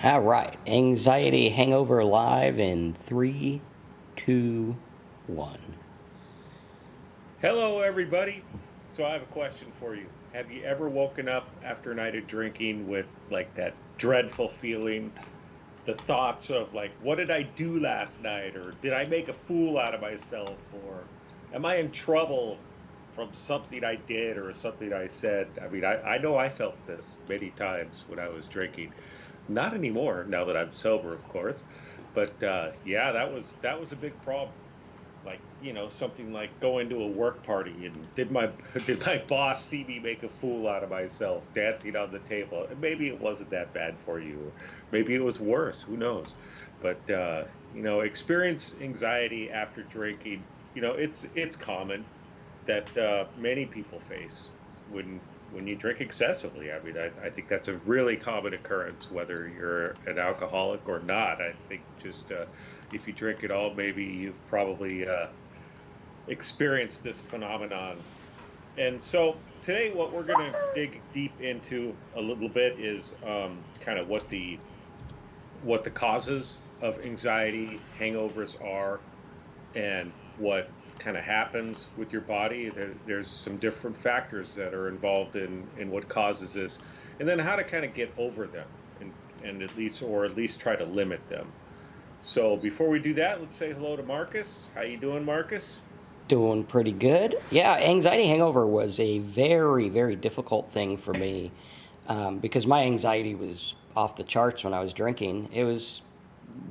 All right. Anxiety Hangover live in three, two, one. Hello, everybody. So, I have a question for you. Have you ever woken up after a night of drinking with like that dreadful feeling, the thoughts of like, what did I do last night? Or did I make a fool out of myself? Or am I in trouble from something I did or something I said? I mean, I know I felt this many times when I was drinking. Not anymore now that I'm sober, of course. But yeah, that was a big problem, like something like going to a work party and did my did my boss see me make a fool out of myself dancing on the table. And maybe it wasn't that bad for you, maybe it was worse, who knows. But experience anxiety after drinking. It's common that many people face when you drink excessively. I mean, I think that's a really common occurrence, whether you're an alcoholic or not. I think just if you drink at all, maybe you've probably experienced this phenomenon. And so today, what we're going to dig deep into a little bit is kind of what the causes of anxiety hangovers are, and what kind of happens with your body. There's some different factors that are involved in what causes this, and then how to kind of get over them, and at least try to limit them. So before we do that, let's say hello to Marcus. How you doing, Marcus? Doing pretty good. Yeah, anxiety hangover was a very, very difficult thing for me because my anxiety was off the charts when I was drinking. It was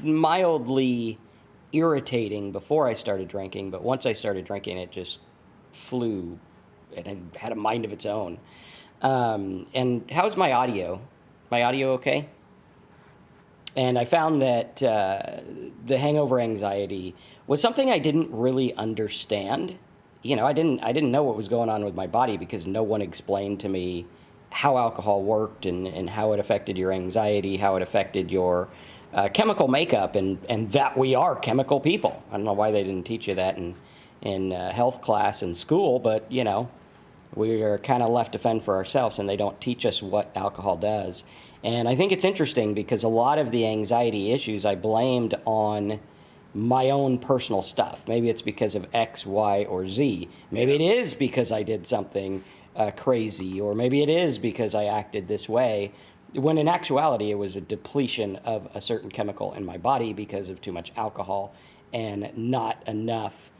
mildly irritating before I started drinking, but once I started drinking, it just flew. It had a mind of its own. And how's my audio? My audio okay? And I found that the hangover anxiety was something I didn't really understand. I didn't know what was going on with my body because no one explained to me how alcohol worked and how it affected your anxiety, how it affected your chemical makeup, and that we are chemical people. I don't know why they didn't teach you that in health class in school, but we are kind of left to fend for ourselves, and they don't teach us what alcohol does. And I think it's interesting because a lot of the anxiety issues I blamed on my own personal stuff. Maybe it's because of X, Y, or Z. Maybe Yeah. it is because I did something crazy, or maybe it is because I acted this way. When in actuality, it was a depletion of a certain chemical in my body because of too much alcohol and not enough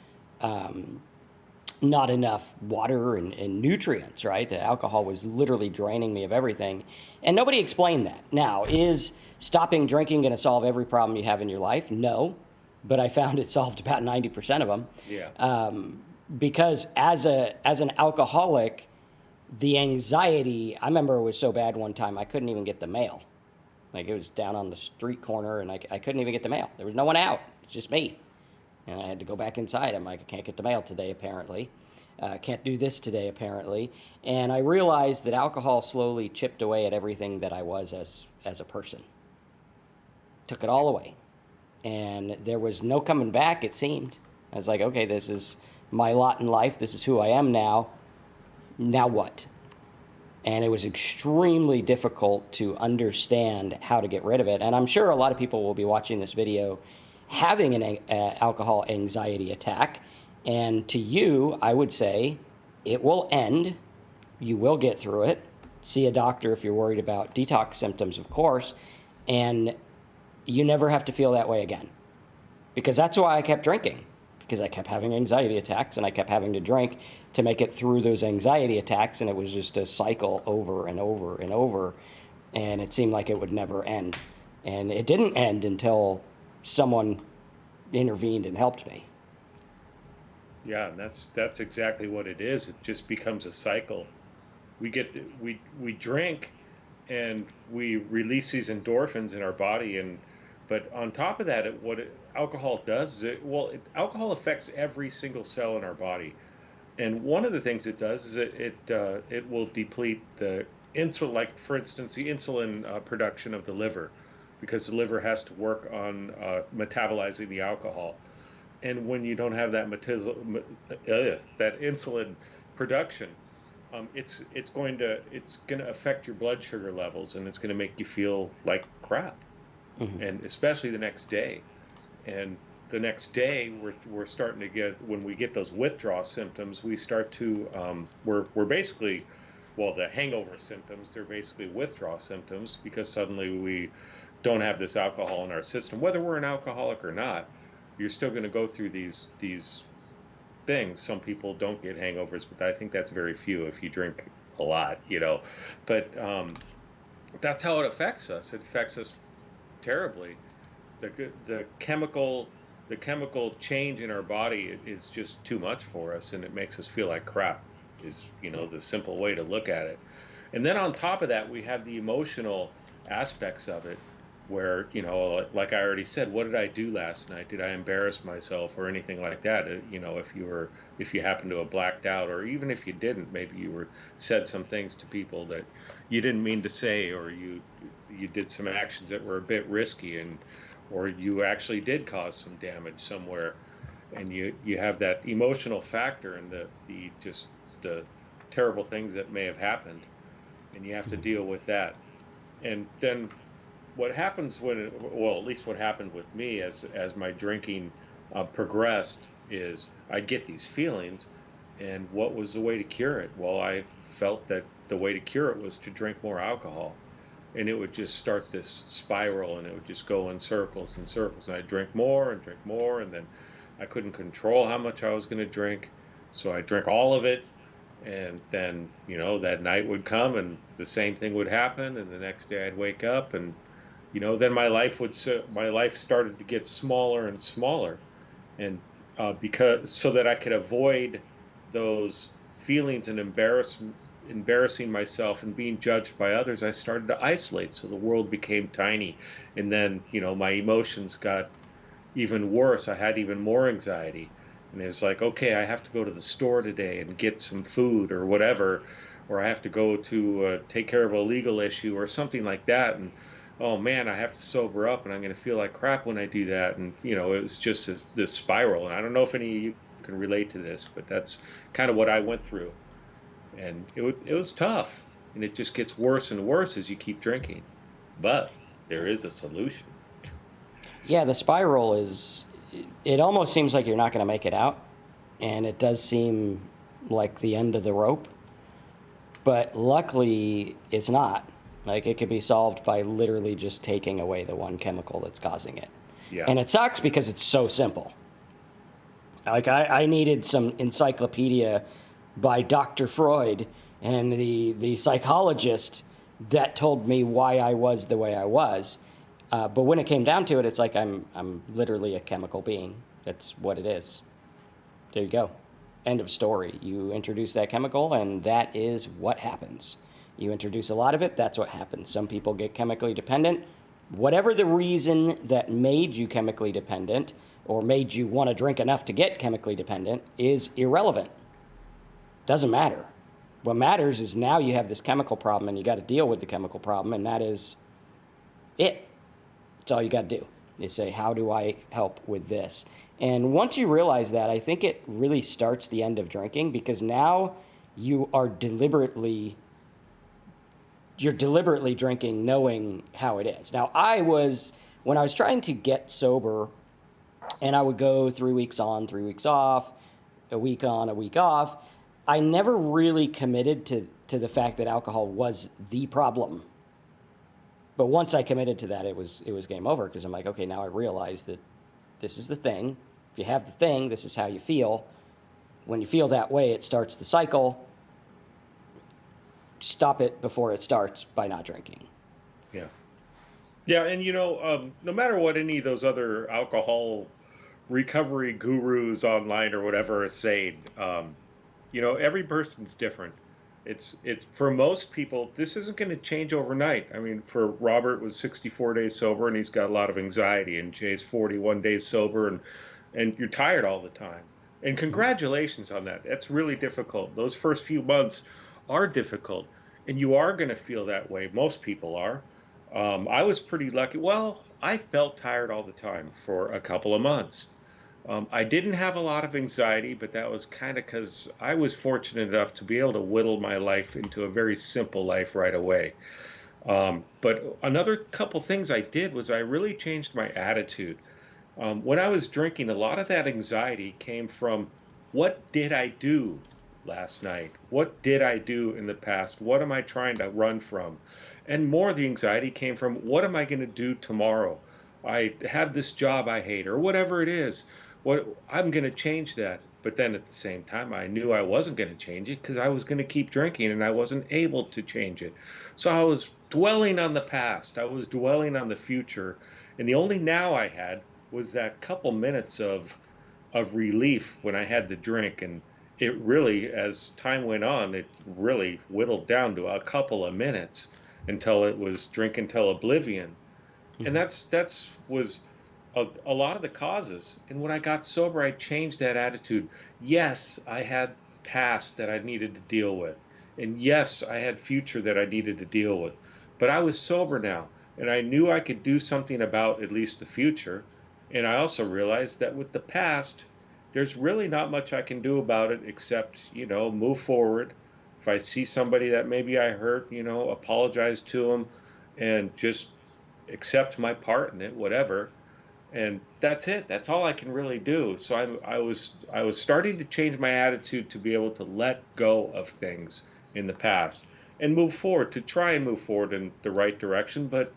water and nutrients, right? The alcohol was literally draining me of everything. And nobody explained that. Now, is stopping drinking going to solve every problem you have in your life? No. But I found it solved about 90% of them. Yeah. Because as an alcoholic, the anxiety, I remember it was so bad one time I couldn't even get the mail. Like it was down on the street corner and I couldn't even get the mail. There was no one out. It's just me. And I had to go back inside. I'm like, I can't get the mail today, apparently. Can't do this today, apparently. And I realized that alcohol slowly chipped away at everything that I was as a person. Took it all away. And there was no coming back, it seemed. I was like, okay, this is my lot in life. This is who I am now. Now what? And it was extremely difficult to understand how to get rid of it. And I'm sure a lot of people will be watching this video having an alcohol anxiety attack. And to you, I would say it will end. You will get through it. See a doctor if you're worried about detox symptoms, of course. And you never have to feel that way again. Because that's why I kept drinking. Because I kept having anxiety attacks and I kept having to drink to make it through those anxiety attacks. And it was just a cycle over and over and over. And it seemed like it would never end. And it didn't end until someone intervened and helped me. Yeah, and that's exactly what it is. It just becomes a cycle. We drink, and we release these endorphins in our body. And but on top of that, alcohol does is alcohol affects every single cell in our body. And one of the things it does is it will deplete the insulin, like for instance, the insulin production of the liver, because the liver has to work on metabolizing the alcohol. And when you don't have that insulin production, it's going to affect your blood sugar levels, and it's going to make you feel like crap. and especially the next day. And the next day, we're starting to get, when we get those withdrawal symptoms, we start to, we're basically, well, the hangover symptoms, they're basically withdrawal symptoms because suddenly we don't have this alcohol in our system. Whether we're an alcoholic or not, you're still going to go through these things. Some people don't get hangovers, but I think that's very few if you drink a lot, you know. But that's how it affects us. It affects us terribly. The chemical change in our body is just too much for us, and it makes us feel like crap. Is, you know, the simple way to look at it. And then on top of that, we have the emotional aspects of it, where, you know, like I already said, what did I do last night? Did I embarrass myself or anything like that? You know, if you happen to have blacked out, or even if you didn't, maybe you said some things to people that you didn't mean to say, or you did some actions that were a bit risky, and or you actually did cause some damage somewhere, and you have that emotional factor and the terrible things that may have happened, and you have to deal with that. And then what happens well, at least what happened with me as my drinking progressed, is I'd get these feelings, and what was the way to cure it? Well, I felt that the way to cure it was to drink more alcohol, and it would just start this spiral, and it would just go in circles and circles, and I'd drink more and drink more, and then I couldn't control how much I was going to drink, so I drank all of it. And then, you know, that night would come and the same thing would happen, and the next day I'd wake up, and, you know, then my life started to get smaller and smaller, and because so that I could avoid those feelings and embarrassing myself and being judged by others, I started to isolate. So the world became tiny, and then, you know, my emotions got even worse. I had even more anxiety. And it's like, okay, I have to go to the store today and get some food or whatever, or I have to go to take care of a legal issue or something like that. And oh man, I have to sober up, and I'm going to feel like crap when I do that. And, you know, it was just this spiral. And I don't know if any of you can relate to this, but that's kind of what I went through. And it was tough. And it just gets worse and worse as you keep drinking. But there is a solution. Yeah, the spiral is, it almost seems like you're not going to make it out, and it does seem like the end of the rope, but luckily it's not. Like, it could be solved by literally just taking away the one chemical that's causing it. Yeah. And it sucks because it's so simple. Like, I needed some encyclopedia by Dr. Freud and the psychologist that told me why I was the way I was. But when it came down to it, it's like I'm literally a chemical being. That's what it is. There you go. End of story. You introduce that chemical, and that is what happens. You introduce a lot of it, that's what happens. Some people get chemically dependent. Whatever the reason that made you chemically dependent or made you want to drink enough to get chemically dependent is irrelevant. Doesn't matter. What matters is now you have this chemical problem, and you got to deal with the chemical problem, and that is it. That's all you got to do is say, how do I help with this? And once you realize that, I think it really starts the end of drinking, because now you are deliberately drinking knowing how it is. Now, when I was trying to get sober, and I would go 3 weeks on, 3 weeks off, a week on, a week off, I never really committed to the fact that alcohol was the problem. But once I committed to that, it was game over, because I'm like, okay, now I realize that this is the thing. If you have the thing, this is how you feel. When you feel that way, it starts the cycle. Stop it before it starts by not drinking. Yeah. Yeah, and, you know, no matter what any of those other alcohol recovery gurus online or whatever are saying, you know, every person's different. It's for most people, this isn't going to change overnight. I mean, for Robert was 64 days sober, and he's got a lot of anxiety, and Jay's 41 days sober, and you're tired all the time. And congratulations on that. That's really difficult. Those first few months are difficult, and you are going to feel that way. Most people are. I was pretty lucky. Well, I felt tired all the time for a couple of months. I didn't have a lot of anxiety, but that was kind of because I was fortunate enough to be able to whittle my life into a very simple life right away. But another couple things I did was I really changed my attitude. When I was drinking, a lot of that anxiety came from what did I do last night? What did I do in the past? What am I trying to run from? And more of the anxiety came from what am I going to do tomorrow? I have this job I hate, or whatever it is. What I'm going to change that. But then at the same time, I knew I wasn't going to change it because I was going to keep drinking and I wasn't able to change it. So I was dwelling on the past. I was dwelling on the future. And the only now I had was that couple minutes of relief when I had the drink, and it really, as time went on, it really whittled down to a couple of minutes until it was drink until oblivion, and Mhm. that's was a lot of the causes. And when I got sober, I changed that attitude. Yes, I had past that I needed to deal with, and yes, I had future that I needed to deal with, but I was sober now, and I knew I could do something about at least the future. And I also realized that with the past, there's really not much I can do about it except, move forward. If I see somebody that maybe I hurt, apologize to them and just accept my part in it, whatever. And that's it. That's all I can really do. So I was starting to change my attitude to be able to let go of things in the past and move forward, to try and move forward in the right direction, but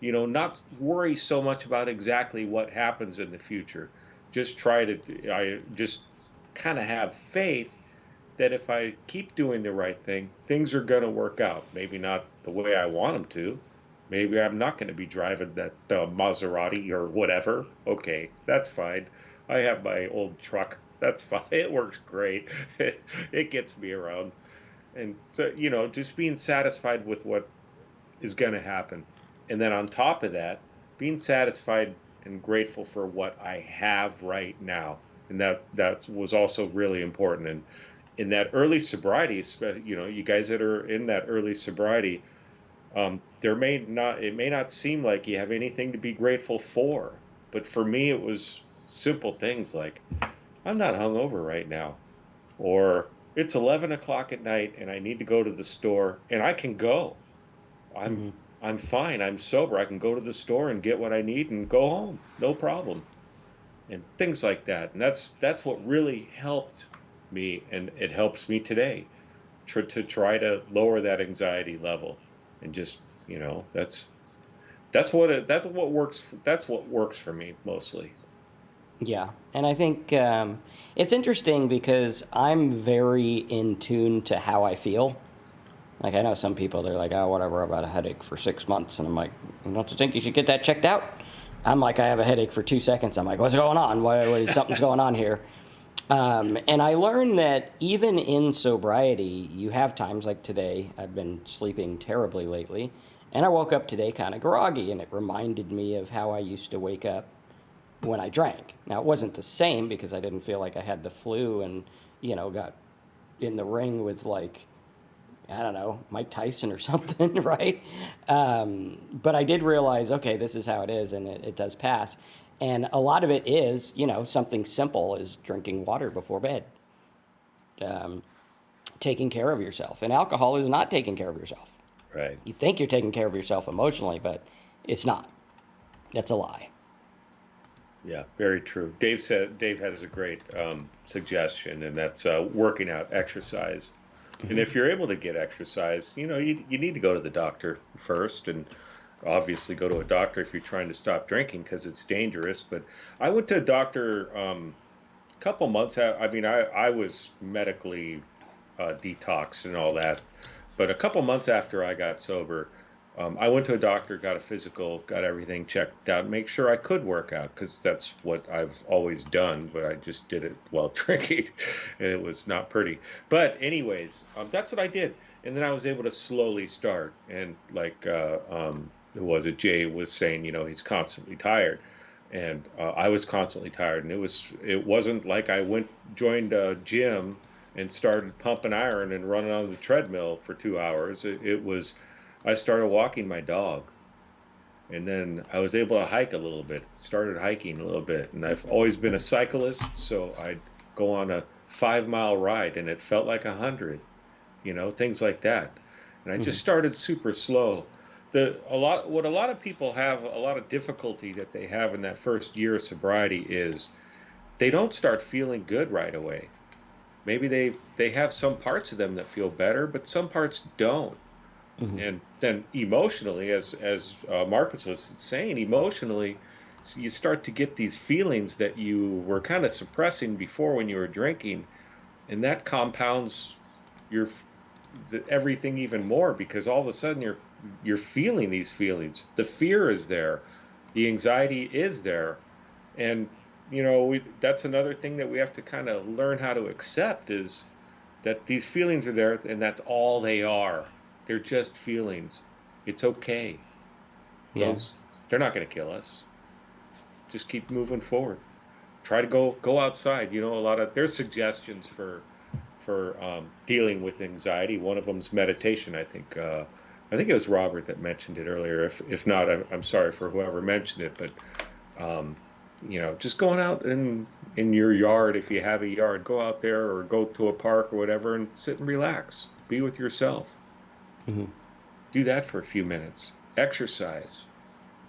not worry so much about exactly what happens in the future. I just kind of have faith that if I keep doing the right thing, things are going to work out. Maybe not the way I want them to. Maybe I'm not going to be driving that Maserati or whatever. Okay, that's fine. I have my old truck. That's fine. It works great. It gets me around. And so, just being satisfied with what is going to happen. And then on top of that, being satisfied and grateful for what I have right now. And that was also really important. And in that early sobriety, you guys that are in that early sobriety, it may not seem like you have anything to be grateful for. But for me, it was simple things like I'm not hungover right now, or it's 11 o'clock at night and I need to go to the store and I can go. I'm Mhm. I'm fine. I'm sober. I can go to the store and get what I need and go home. No problem. And things like that. And that's what really helped me, and it helps me today to try to lower that anxiety level. And just, that's what works for me mostly. Yeah, and I think it's interesting because I'm very in tune to how I feel. Like I know some people, they're like, "Oh, whatever, I've had a headache for 6 months," and I'm like, "Don't you think you should get that checked out?" I'm like, I have a headache for 2 seconds. I'm like, "What's going on? Something's going on here." And I learned that even in sobriety, you have times like today. I've been sleeping terribly lately, and I woke up today kind of groggy, and it reminded me of how I used to wake up when I drank. Now, it wasn't the same because I didn't feel like I had the flu and, got in the ring with like, I don't know, Mike Tyson or something, right? But I did realize, okay, this is how it is, and it does pass. And a lot of it is, something simple as drinking water before bed, um, taking care of yourself. And alcohol is not taking care of yourself. Right. You think you're taking care of yourself emotionally, but it's not. That's a lie. Yeah, very true. Dave has a great suggestion, and that's working out, exercise. And Hmm. if you're able to get exercise, you need to go to the doctor first, and obviously go to a doctor if you're trying to stop drinking because it's dangerous. But I went to a doctor a couple months out. I mean, I was medically detoxed and all that, but a couple months after I got sober, I went to a doctor, got a physical, got everything checked out, make sure I could work out because that's what I've always done, but I just did it while drinking, and it was not pretty. But anyways, that's what I did, and then I was able to slowly start. And like, who was it? Jay was saying, he's constantly tired, and I was constantly tired, and it wasn't like I joined a gym and started pumping iron and running on the treadmill for 2 hours. It was I started walking my dog, and then I was able to hike a little bit. Started hiking a little bit, and I've always been a cyclist, so I'd go on a 5 mile ride, and it felt like 100. Things like that. And I Hmm. just started super slow. what a lot of people have, a lot of difficulty that they have in that first year of sobriety is they don't start feeling good right away. Maybe they have some parts of them that feel better, but some parts don't. Hmm. And then emotionally, as Marcus was saying, emotionally, so you start to get these feelings that you were kind of suppressing before when you were drinking, and that compounds your everything even more because all of a sudden you're feeling these feelings. The fear is there, the anxiety is there, and that's another thing that we have to kind of learn how to accept is that these feelings are there and that's all they are. They're just feelings. It's okay. Yeah. Those they're not going to kill us. Just keep moving forward. Try to go outside. A lot of there's suggestions for dealing with anxiety. One of them's meditation. I think it was Robert that mentioned it earlier. If not, I'm sorry for whoever mentioned it. But um, just going out in your yard, if you have a yard, go out there or go to a park or whatever and sit and relax. Be with yourself. Hmm. Do that for a few minutes. Exercise.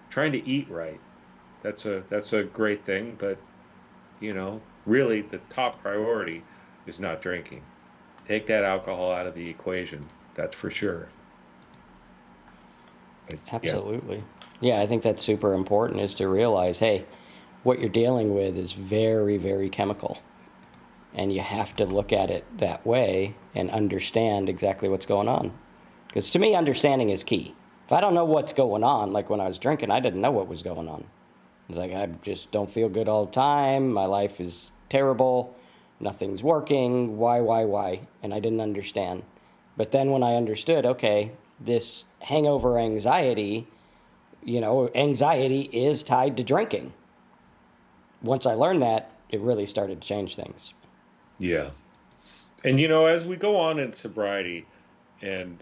Trying to eat right. That's a great thing, but really the top priority is not drinking. Take that alcohol out of the equation. That's for sure. But yeah, Absolutely. Yeah, I think that's super important is to realize, hey, what you're dealing with is very, very chemical. And you have to look at it that way and understand exactly what's going on. Because to me, understanding is key. If I don't know what's going on, like when I was drinking, I didn't know what was going on. It's like, I just don't feel good all the time. My life is terrible. Nothing's working. Why? And I didn't understand. But then when I understood, okay, this hangover anxiety, anxiety is tied to drinking. Once I learned that, it really started to change things. yeah. And as we go on in sobriety, and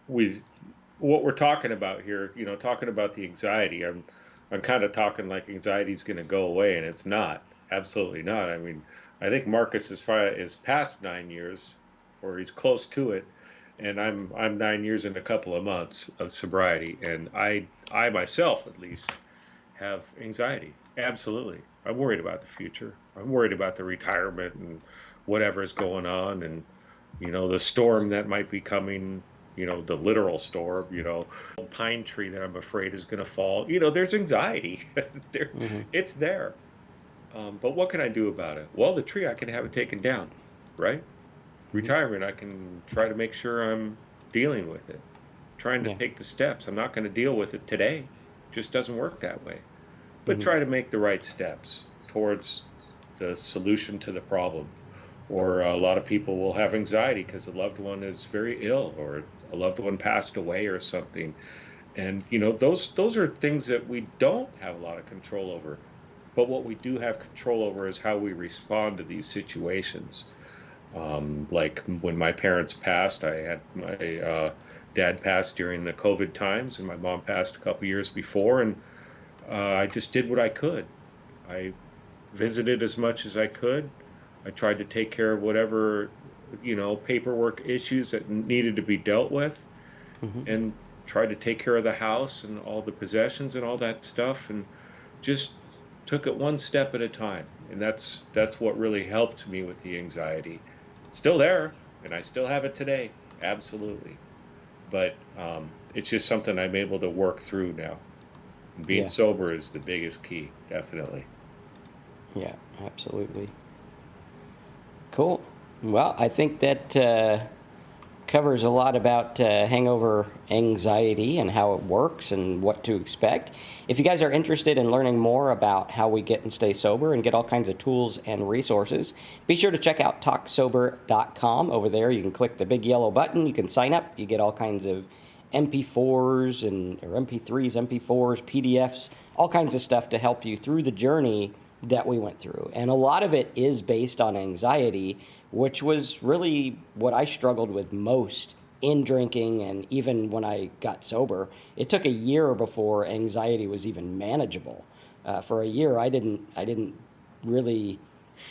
we what we're talking about here, talking about the anxiety, I'm kind of talking like anxiety is going to go away, and it's not. Absolutely not. I mean, I think Marcus is past 9 years, or he's close to it, and I'm 9 years and a couple of months of sobriety, and I myself at least have anxiety. Absolutely. I'm worried about the future. I'm worried about the retirement and whatever is going on and the storm that might be coming, the literal storm, pine tree that I'm afraid is going to fall. There's anxiety. there Hmm. it's there. But what can I do about it? Well, the tree I can have it taken down, right? Hmm. Retirement I can try to make sure I'm dealing with it. Trying to Yeah. take the steps. I'm not going to deal with it today. It just doesn't work that way, but Hmm. try to make the right steps towards the solution to the problem. Or a lot of people will have anxiety because a loved one is very ill or a loved one passed away or something. And those are things that we don't have a lot of control over. But what we do have control over is how we respond to these situations. Like when my parents passed, I had my dad passed during the COVID times, and my mom passed a couple years before, and I just did what I could. I visited as much as I could. I tried to take care of whatever, paperwork issues that needed to be dealt with Hmm. and tried to take care of the house and all the possessions and all that stuff and just took it one step at a time. And that's what really helped me with the anxiety. Still there, and I still have it today. Absolutely. But it's just something I'm able to work through now. And being Yeah. sober is the biggest key, definitely. Yeah. Absolutely. Cool. Well, I think that covers a lot about hangover anxiety and how it works and what to expect. If you guys are interested in learning more about how we get and stay sober and get all kinds of tools and resources, be sure to check out talksober.com. Over there, you can click the big yellow button. You can sign up. You get all kinds of MP4s or MP3s, MP4s, PDFs, all kinds of stuff to help you through the journey that we went through. And a lot of it is based on anxiety, which was really what I struggled with most in drinking and even when I got sober. It took a year before anxiety was even manageable. For a year, I didn't really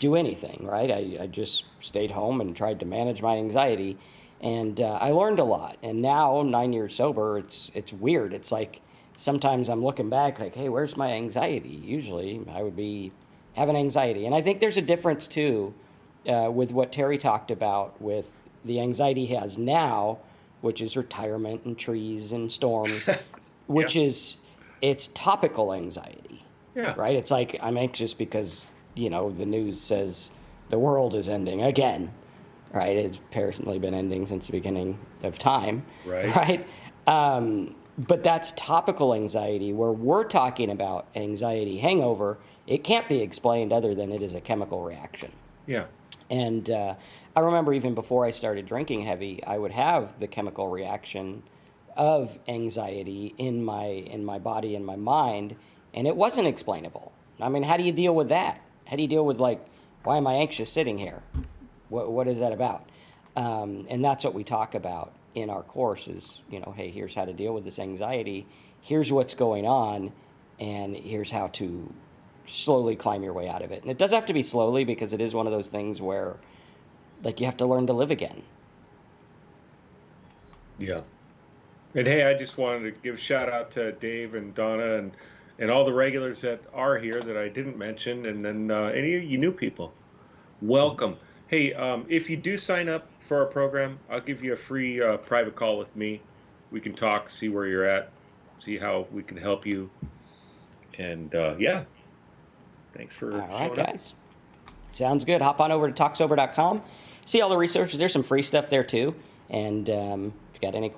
do anything, right? I just stayed home and tried to manage my anxiety. And I learned a lot. And now, 9 years sober, it's weird. It's like sometimes I'm looking back like, hey, where's my anxiety? Usually I would be having anxiety. And I think there's a difference too with what Terry talked about with the anxiety he has now, which is retirement and trees and storms, which is, it's topical anxiety. Yeah. Right? It's like I'm anxious because, the news says the world is ending again. Right? It's apparently been ending since the beginning of time. Right. But that's topical anxiety, where we're talking about anxiety hangover. It can't be explained other than it is a chemical reaction. Yeah. And I remember even before I started drinking heavy, I would have the chemical reaction of anxiety in my body and my mind, and it wasn't explainable. I mean, how do you deal with that? How do you deal with, like, why am I anxious sitting here? What is that about? And that's what we talk about in our course is, hey, here's how to deal with this anxiety. Here's what's going on, and here's how to slowly climb your way out of it. And it does have to be slowly, because it is one of those things where, like, you have to learn to live again. Yeah. And hey, I just wanted to give a shout out to Dave and Donna and all the regulars that are here that I didn't mention, and then any of you new people, welcome. Hey, if you do sign up for our program, I'll give you a free private call with me. We can talk, see where you're at, see how we can help you. And thanks for All right, showing up. guys. Sounds good. Hop on over to talksober.com. See all the resources. There's some free stuff there too. And if you got any questions,